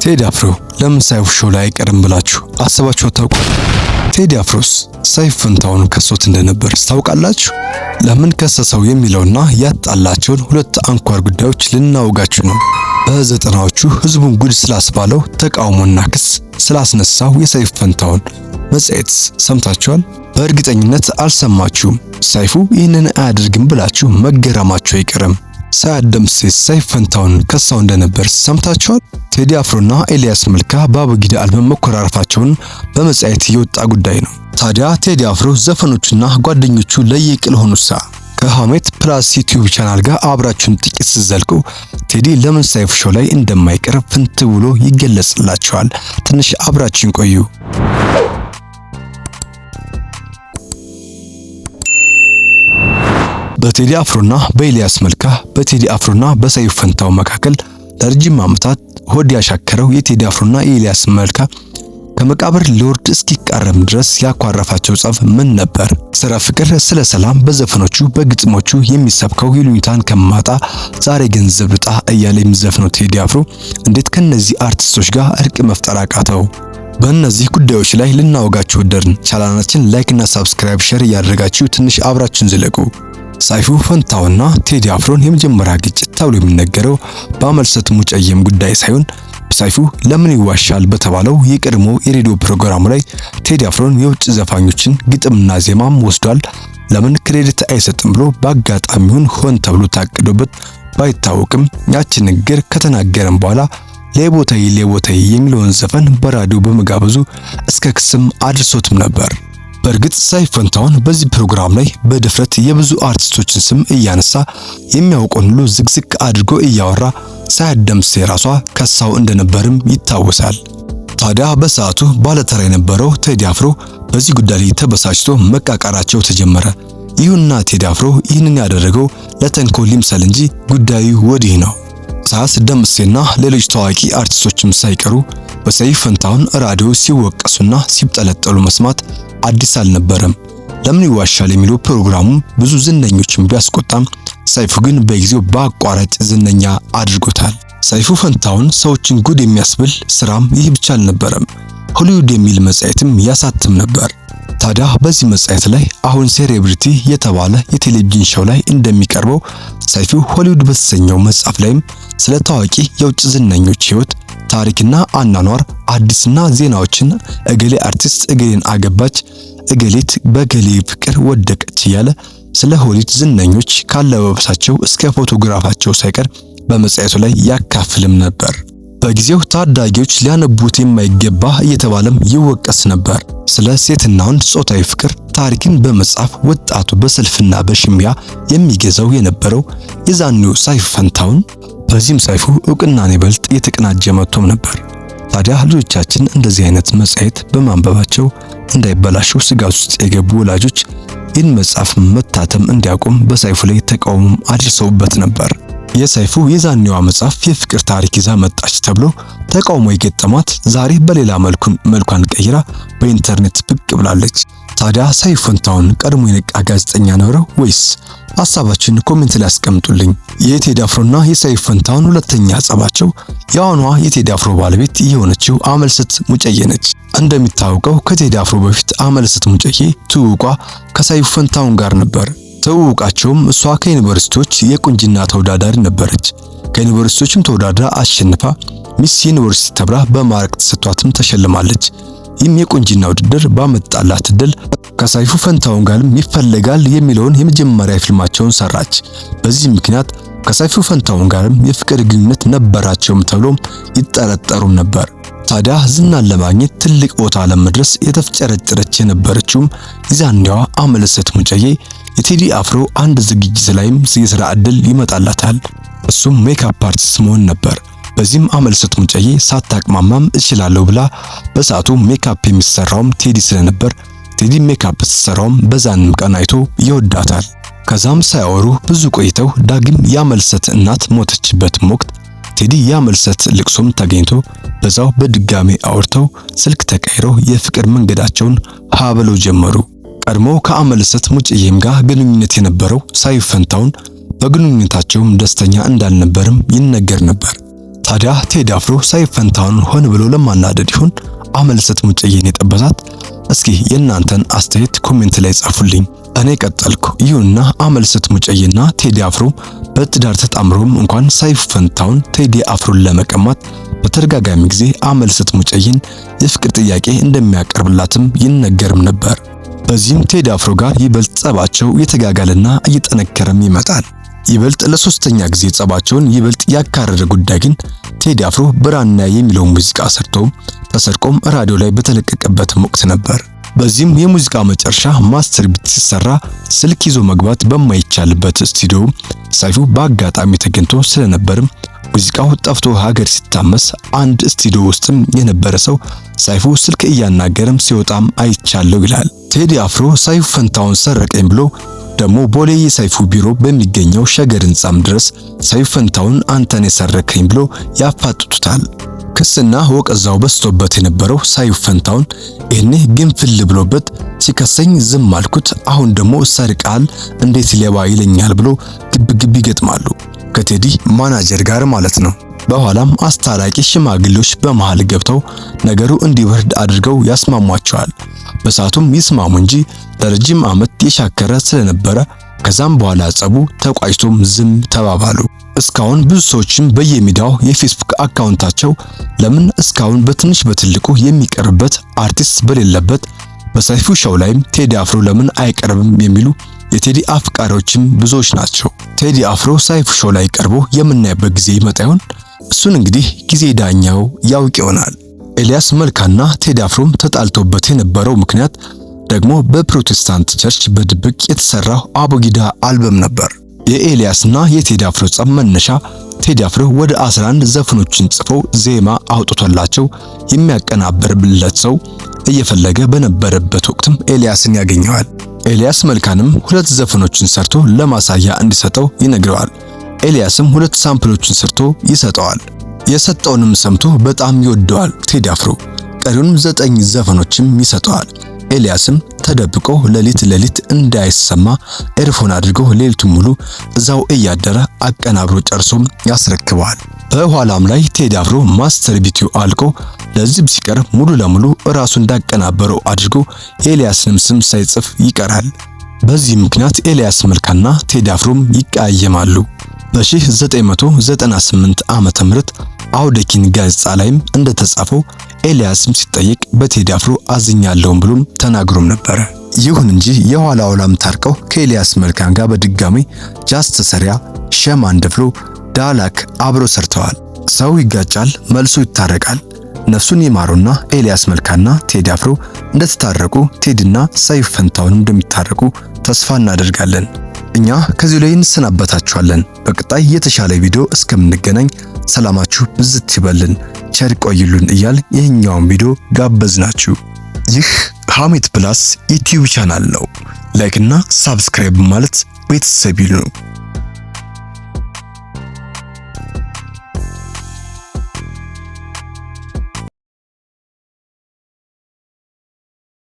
ቴዲ አፍሮ ለምን ሰይፉ ሾው ላይ አይቀርም ብላችሁ አስባችሁ አታውቁ? ቴዲ አፍሮስ ሰይፉ ፈንታውን ከሶት እንደነበር ታውቃላችሁ? ለምን ከሰሰው የሚለውና ያጣላቸውን ሁለት አንኳር ጉዳዮች ልናወጋችሁ ነው። በዘጠናዎቹ ህዝቡን ጉድ ስላስባለው ተቃውሞና ክስ ስላስነሳው የሰይፉ ፈንታውን መጽሔት ሰምታችኋል? በእርግጠኝነት አልሰማችሁም። ሰይፉ ይህንን አያደርግም ብላችሁ መገረማችሁ አይቀርም። ሳያደምስ ሰይፉ ፈንታውን ከሳው እንደነበር ሰምታችኋል? ቴዲ አፍሮና ኤልያስ መልካ በአበጊዳ አልበም መኮራረፋቸውን በመጽሔት የወጣ ጉዳይ ነው። ታዲያ ቴዲ አፍሮ ዘፈኖቹና ጓደኞቹ ለየቅል ሆኑሳ። ከሐሜት ፕላስ ዩቲዩብ ቻናል ጋር አብራችሁን ጥቂት ሲዘልቁ ቴዲ ለምን ሰይፉ ሾው ላይ እንደማይቀርብ ፍንት ብሎ ይገለጽላችኋል። ትንሽ አብራችሁን ቆዩ። በቴዲ አፍሮና በኤልያስ መልካ በቴዲ አፍሮና በሰይፉ ፈንታውን መካከል ለረጅም ዓመታት ሆድ ያሻከረው የቴዲ አፍሮና የኤልያስ መልካ ከመቃብር ሊወርድ እስኪቃረም ድረስ ያኳረፋቸው ጸብ ምን ነበር? ስለ ፍቅር፣ ስለ ሰላም በዘፈኖቹ በግጥሞቹ የሚሰብከው ይሉኝታን ከማጣ ዛሬ ገንዘብ ልጣ እያለ የሚዘፍነው ቴዲ አፍሮ እንዴት ከነዚህ አርቲስቶች ጋር እርቅ መፍጠር አቃተው? በእነዚህ ጉዳዮች ላይ ልናወጋችሁ ወደድን። ቻናላችን ላይክ እና ሰብስክራይብ ሼር እያደረጋችሁ ትንሽ አብራችሁን ዝለቁ። ሰይፉ ፈንታውና ቴዲ አፍሮን የመጀመሪያ ግጭት ተብሎ የሚነገረው በአመልሰት ሙጨየም ጉዳይ ሳይሆን ሰይፉ ለምን ይዋሻል በተባለው የቀድሞ የሬዲዮ ፕሮግራሙ ላይ ቴዲ አፍሮን የውጭ ዘፋኞችን ግጥምና ዜማም ወስዷል፣ ለምን ክሬዲት አይሰጥም ብሎ በአጋጣሚውን ሆን ተብሎ ታቅዶበት ባይታወቅም ያችን ንግግር ከተናገረም በኋላ ሌቦታይ ሌቦታይ የሚለውን ዘፈን በራዲዮ በመጋበዙ እስከ ክስም አድርሶትም ነበር። በእርግጥ ሰይፉ ፈንታውን በዚህ ፕሮግራም ላይ በድፍረት የብዙ አርቲስቶችን ስም እያነሳ የሚያውቀውን ሁሉ ዝግዝግ አድርጎ እያወራ ሳያደምስ የራሷ ከሳው እንደነበርም ይታወሳል። ታዲያ በሰዓቱ ባለተራ የነበረው ቴዲ አፍሮ በዚህ ጉዳይ ላይ ተበሳጭቶ መቃቃራቸው ተጀመረ። ይሁንና ቴዲ አፍሮ ይህንን ያደረገው ለተንኮል ይምሰል እንጂ ጉዳዩ ወዲህ ነው። ሳስ ደምሴና ሌሎች ታዋቂ አርቲስቶችም ሳይቀሩ በሰይፉ ፈንታውን ራዲዮ ሲወቀሱና ሲብጠለጠሉ መስማት አዲስ አልነበረም። ለምን ይዋሻል የሚለው ፕሮግራሙ ብዙ ዝነኞችን ቢያስቆጣም ሰይፉ ግን በጊዜው በአቋራጭ ዝነኛ አድርጎታል። ሰይፉ ፈንታውን ሰዎችን ጉድ የሚያስብል ስራም ይህ ብቻ አልነበረም፣ ሆሊውድ የሚል መጽሔትም ያሳትም ነበር። ታዲያ በዚህ መጽሔት ላይ አሁን ሴሌብሪቲ የተባለ የቴሌቪዥን ሾው ላይ እንደሚቀርበው ሰይፉ ሆሊውድ በተሰኘው መጽሐፍ ላይም ስለ ታዋቂ የውጭ ዝነኞች ህይወት ታሪክና አናኗር አዲስና ዜናዎችን እገሌ አርቲስት እገሌን አገባች፣ እገሌት በገሌ ፍቅር ወደቀች እያለ ስለ ሆሊውድ ዝነኞች ካለባበሳቸው እስከ ፎቶግራፋቸው ሳይቀር በመጽሔቱ ላይ ያካፍልም ነበር። በጊዜው ታዳጊዎች ሊያነቡት የማይገባ እየተባለም ይወቀስ ነበር። ስለ ሴትና ወንድ ጾታዊ ፍቅር ታሪክን በመጻፍ ወጣቱ በሰልፍና በሽሚያ የሚገዛው የነበረው የዛኔው ሰይፉ ፈንታውን በዚህም ሰይፉ ዕውቅናን ይበልጥ የተቀናጀ መጥቶም ነበር። ታዲያ ልጆቻችን እንደዚህ አይነት መጽሔት በማንበባቸው እንዳይበላሹ ስጋት ውስጥ የገቡ ወላጆች ይህን መጽሐፍ መታተም እንዲያቆም በሰይፉ ላይ ተቃውሞም አድርሰውበት ነበር። የሰይፉ የዛኔዋ መጽሐፍ የፍቅር ታሪክ ይዛ መጣች ተብሎ ተቃውሞ የገጠማት ዛሬ በሌላ መልኳን ቀይራ በኢንተርኔት ብቅ ብላለች። ታዲያ ሰይፉ ፈንታውን ቀድሞ የነቃ ጋዜጠኛ ነው ወይስ? ሐሳባችሁን ኮሜንት ላይ አስቀምጡልኝ። የቴዲ አፍሮና የሰይፉ ፈንታውን ሁለተኛ ጸባቸው የአሁኗ የቴዲ አፍሮ ባለቤት የሆነችው አመልሰት ሙጨዬ ነች። እንደሚታወቀው ከቴዲ አፍሮ በፊት አመልሰት ሙጨዬ ትውውቋ ከሰይፉ ፈንታውን ጋር ነበር። ትውውቃቸውም እሷ ከዩኒቨርሲቲዎች የቁንጅና ተወዳዳሪ ነበረች። ከዩኒቨርሲቲዎችም ተወዳድራ አሸንፋ ሚስ ዩኒቨርሲቲ ተብላ በማዕረግ ተሰጥቷትም ተሸልማለች። ይህም የቁንጅና ውድድር ባመጣላት እድል ከሰይፉ ፈንታውን ጋርም ይፈለጋል የሚለውን የመጀመሪያ ፊልማቸውን ሰራች። በዚህ ምክንያት ከሰይፉ ፈንታውን ጋርም የፍቅር ግንኙነት ነበራቸውም ተብሎም ይጠረጠሩም ነበር። ታዲያ ዝናን ለማግኘት ትልቅ ቦታ ለመድረስ የተፍጨረጨረች የነበረችውም የዛኔዋ አመልሰት ሙጨዬ የቴዲ አፍሮ አንድ ዝግጅት ላይም የሥራ ዕድል ይመጣላታል። እሱም ሜካፕ አርቲስት መሆን ነበር። በዚህም አመልሰት ሙጨዬ ሳታቅማማም እችላለሁ ብላ በሰዓቱ ሜካፕ የሚሰራውም ቴዲ ስለነበር ቴዲ ሜካፕ ሲሰራውም በዛንም ቀን አይቶ ይወዳታል። ከዛም ሳያወሩ ብዙ ቆይተው ዳግም የአመልሰት እናት ሞተችበትም ወቅት ቴዲ የአመልሰት ልቅሶም ተገኝቶ በዛው በድጋሜ አውርተው ስልክ ተቀይረው የፍቅር መንገዳቸውን ሀብለው ጀመሩ። ቀድሞ ከአመልሰት ሙጨዬም ጋር ግንኙነት የነበረው ሰይፉ ፈንታውን በግንኙነታቸውም ደስተኛ እንዳልነበርም ይነገር ነበር። ታዲያ ቴዲ አፍሮ ሰይፉ ፋንታሁንን ሆን ብሎ ለማናደድ ይሁን አመለሰት ሙጬን የጠበሳት? እስኪ የእናንተን አስተያየት ኮሜንት ላይ ጻፉልኝ። እኔ ቀጠልኩ። ይሁንና አመለሰት ሙጬና ቴዲ አፍሮ በትዳር ተጣምሮም እንኳን ሰይፉ ፋንታሁን ቴዲ አፍሮን ለመቀማት በተደጋጋሚ ጊዜ አመለሰት ሙጬን የፍቅር ጥያቄ እንደሚያቀርብላትም ይነገርም ነበር። በዚህም ቴዲ አፍሮ ጋር ይበልጥ ጸባቸው እየተጋጋለና እየጠነከረም ይመጣል። ይበልጥ ለሶስተኛ ጊዜ ጸባቸውን ይበልጥ ያካረረ ጉዳይ ግን ቴዲ አፍሮ ብራና የሚለው ሙዚቃ ተሰርቆም ራዲዮ ላይ በተለቀቀበት ወቅት ነበር። በዚህም የሙዚቃ መጨረሻ ማስተር ቢት ሲሰራ ስልክ ይዞ መግባት በማይቻልበት ስቱዲዮ ሰይፉ በአጋጣሚ ተገኝቶ ስለነበርም ሙዚቃው ጠፍቶ ሀገር ሲታመስ አንድ ስቱዲዮ ውስጥም የነበረ ሰው ሰይፉ ስልክ እያናገረም ሲወጣም አይቻለው ይላል። ቴዲ አፍሮ ሰይፉ ፋንታሁን ሰረቀኝ ብሎ ደግሞ ቦሌ የሰይፉ ቢሮ በሚገኘው ሸገር ህንጻም ድረስ ሰይፉ ፋንታሁን አንተን የሰረከኝ ብሎ ያፋጥጡታል። ክስና ወቀዛው በስቶበት የነበረው ሰይፉ ፋንታሁን ይህኔ ግንፍል ብሎበት ሲከሰኝ ዝም አልኩት፣ አሁን ደግሞ ሰርቃል እንዴት ሌባ ይለኛል ብሎ ግብግብ ይገጥማሉ ከቴዲ ማናጀር ጋር ማለት ነው። በኋላም አስታራቂ ሽማግሌዎች በመሃል ገብተው ነገሩ እንዲወርድ አድርገው ያስማሟቸዋል። በሳቱም ይስማሙ እንጂ ለረጅም ዓመት የሻከረ ስለነበረ ከዛም በኋላ ጸቡ ተቋጭቶም ዝም ተባባሉ። እስካሁን ብዙ ሰዎችም በየሚዲያው የፌስቡክ አካውንታቸው ለምን እስካሁን በትንሽ በትልቁ የሚቀርብበት አርቲስት በሌለበት በሰይፉ ሾው ላይም ቴዲ አፍሮ ለምን አይቀርብም የሚሉ የቴዲ አፍቃሪዎችም ብዙዎች ናቸው። ቴዲ አፍሮ ሰይፉ ሾው ላይ ቀርቦ የምናይበት ጊዜ ይመጣ ይሆን? እሱን እንግዲህ ጊዜ ዳኛው ያውቅ ይሆናል። ኤልያስ መልካና ቴዲ አፍሮም ተጣልቶበት የነበረው ምክንያት ደግሞ በፕሮቴስታንት ቸርች በድብቅ የተሰራው አቦጊዳ አልበም ነበር። የኤልያስና የቴዲ አፍሮ ጸብ መነሻ ቴዲ አፍሮ ወደ 11 ዘፈኖችን ጽፎ ዜማ አውጥቶላቸው የሚያቀናብርለት ሰው እየፈለገ በነበረበት ወቅትም ኤልያስን ያገኘዋል። ኤልያስ መልካንም 2 ዘፈኖችን ሰርቶ ለማሳያ እንዲሰጠው ይነግረዋል። ኤልያስም 2 ሳምፕሎችን ሰርቶ ይሰጠዋል። የሰጠውንም ሰምቶ በጣም ይወደዋል ቴዲ አፍሮ። ቀሪውንም 9 ዘፈኖችም ይሰጠዋል። ኤልያስም ተደብቆ ሌሊት እንዳይሰማ ኤርፎን አድርጎ ሌሊቱን ሙሉ እዛው እያደረ አቀናብሮ ጨርሶም ያስረክበዋል። በኋላም ላይ ቴዲ አፍሮ ማስተር ቢቱ አልቆ ለዚህ ሲቀር ሙሉ ለሙሉ ራሱ እንዳቀናበረው አድርጎ የኤልያስንም ስም ሳይጽፍ ይቀራል። በዚህ ምክንያት ኤልያስ መልካና ቴዲ አፍሮም ይቀያየማሉ። በ1998 ዓመተ ምህረት አውደኪን ጋዜጣ ላይም እንደተጻፈው ኤልያስም ሲጠየቅ በቴዲ አፍሮ አዝኛለሁም ብሎም ተናግሮም ነበር። ይሁን እንጂ የኋላ ኋላም ታርቀው ከኤልያስ መልካን ጋር በድጋሚ ጃስት ሰሪያ፣ ሸማን ደፍሎ፣ ዳላክ አብሮ ሰርተዋል። ሰው ይጋጫል፣ መልሶ ይታረቃል። ነፍሱን ይማሩና ኤልያስ መልካና ቴዲ አፍሮ እንደተታረቁ ቴዲና ሰይፉ ፋንታሁን እንደሚታረቁ ተስፋ እናደርጋለን። እኛ ከዚህ ላይ እንሰናበታችኋለን። በቀጣይ የተሻለ ቪዲዮ እስከምንገናኝ ሰላማችሁ ብዝት ይበልን፣ ቸር ቆዩልን እያል ይህኛውን ቪዲዮ ጋበዝናችሁ። ይህ ሐሜት ፕላስ ዩቲዩብ ቻናል ነው። ላይክ እና ሳብስክራይብ ማለት ቤተሰብ ይሁኑ።